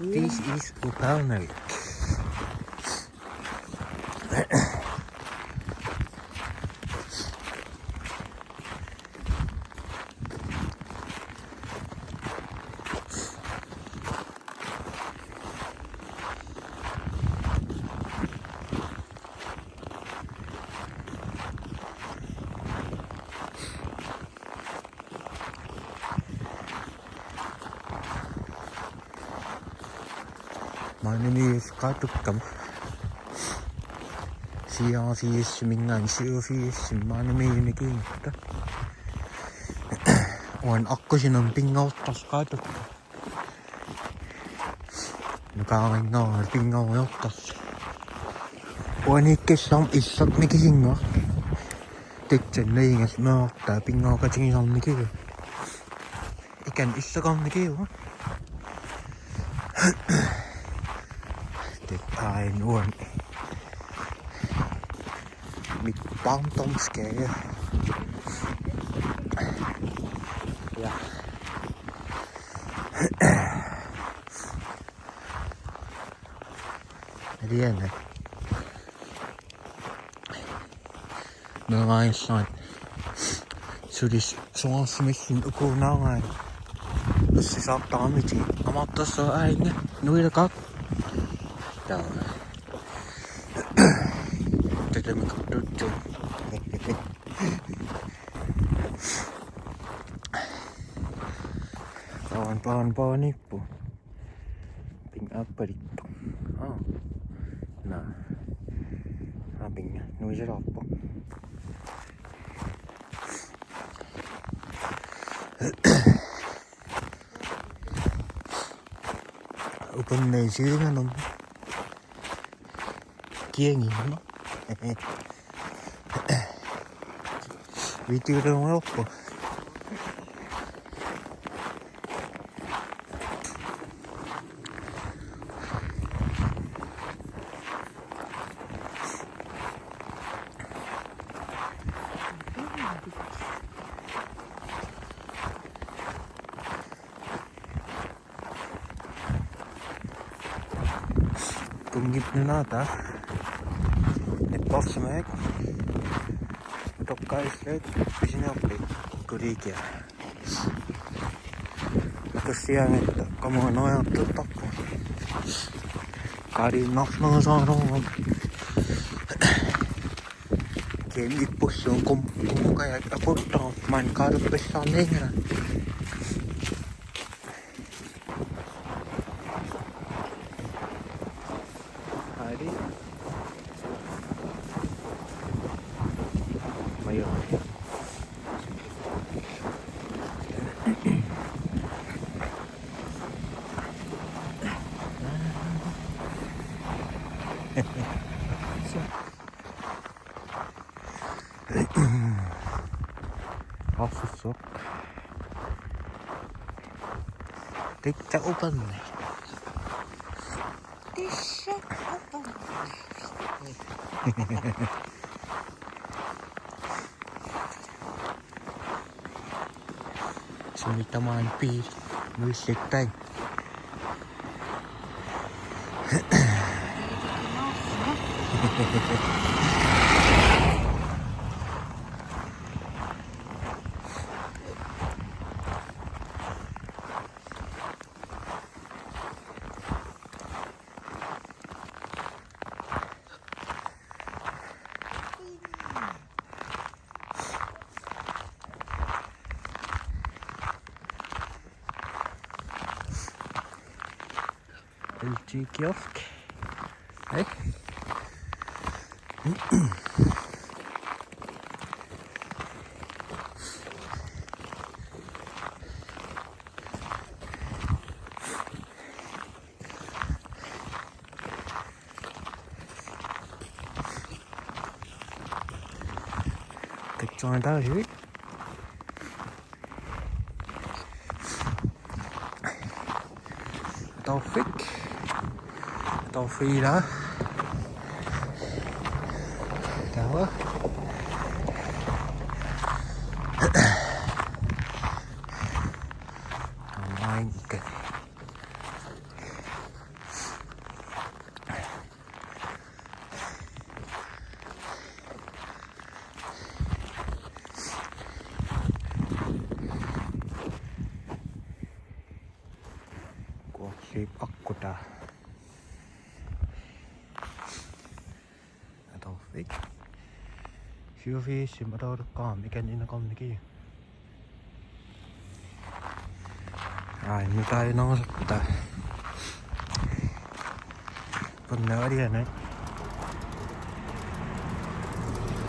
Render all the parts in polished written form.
This is Upernavimmiinneq. My name is Katukam. Mingan Upernavimmiinneq. Olen akkusin on pingauttas Katukam. Nukaarin noin pingauttas. Olen ikkessam issak nikisinga. Teksen leigas mööttää pingaukasin on nikiru. Ikän issakan nikiru. Ain uon mit pantomskeja ja liene me vaissain sudis suosmissin ukunaangain se saattaa miti amattassa äinge nuilla kak tätä mikä tuttu. Paan nippu. Ping apa dippu. Oh. Nah. Ping nuôi sẽ đọc. Open này chứ nó kia nghỉ nó vì chưa đâu ngốc rồi cùng nhịp như nó ta Bossmeek top kaisleet sinne oppi kuriikia. Mä tosiaan, että kamoin nojattu tappu. Karin nafnaa saanut. Kien ippussi on kummuka ja puttaa. Mä en kaadupessaan hengrän. Hari. Hassusok. Tikka Upernavimmiinneq. Tisha Upernavimmiinneq. Sunnitamaan piiri. Muistettaen. Kiosk. Hei. Tektoon tää hyvin. Taufik đó. Đó. Online kìa. tosi pakko tää. Ja tosi. Syöviisi mä toudukkaan mikä niinä konnikin. Ai nyt ei nouse tää. Kun ne alieneet.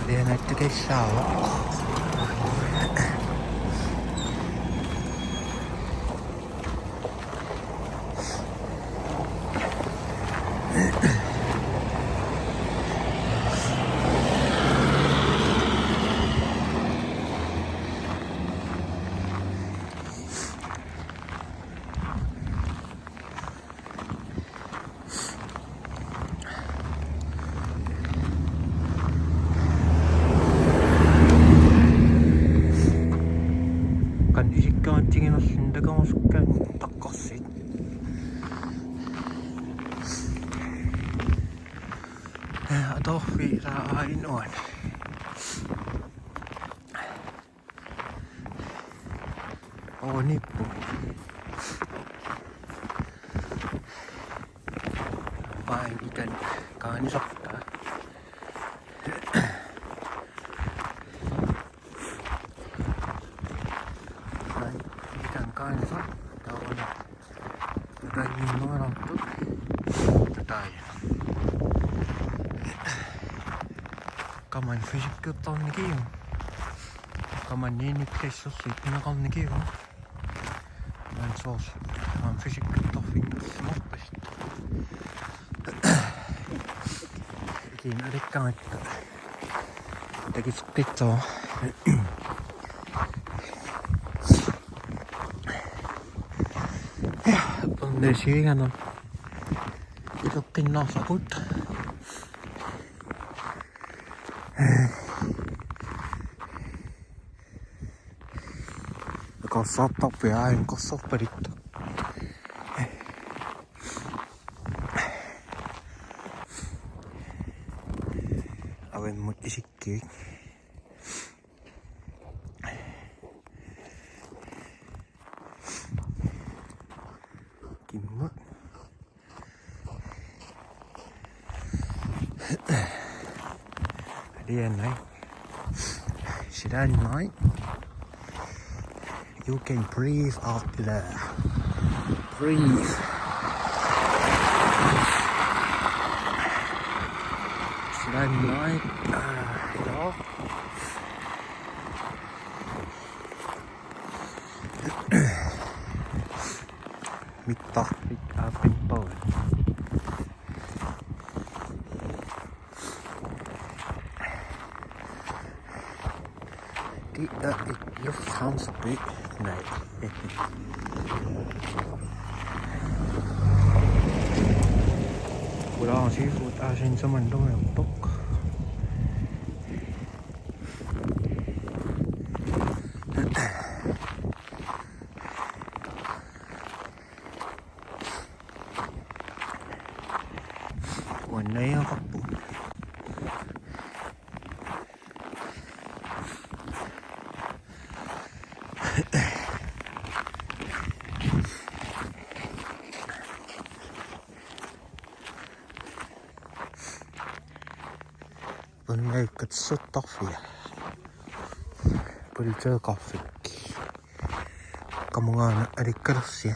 Alieneet tekee saa. Kan isikkaan tingin on sinne kanssa takaisin. Tohvi saa ainoan. Oo nippu. Vain itän kaani sottaa. Itän kaani sottaa on jotain nuolattu. Jotain. Kaman fysikko tonnikin. Kaman niin itseessä siitä nakalnikin. Men sås, man försöker ta finns moppest. Siinä rikkaan, että tekis pizzaa. Ja, on siihen on isotkin nasakut. Joka saattaa vielä enkä sopperittu. Aven mut isikkiin. Kimmo. Näin. Sitä näin. You can breathe out there. Breathe. Sitä näin. Joo. Mitta. Mitta pinpoin. Det fanns det. Nej. Bra seafood asin saman domeltok. Wanne ja kappu. On leikkat så toffia. Puri tjökaffikki. Kamungaan erikkarassia.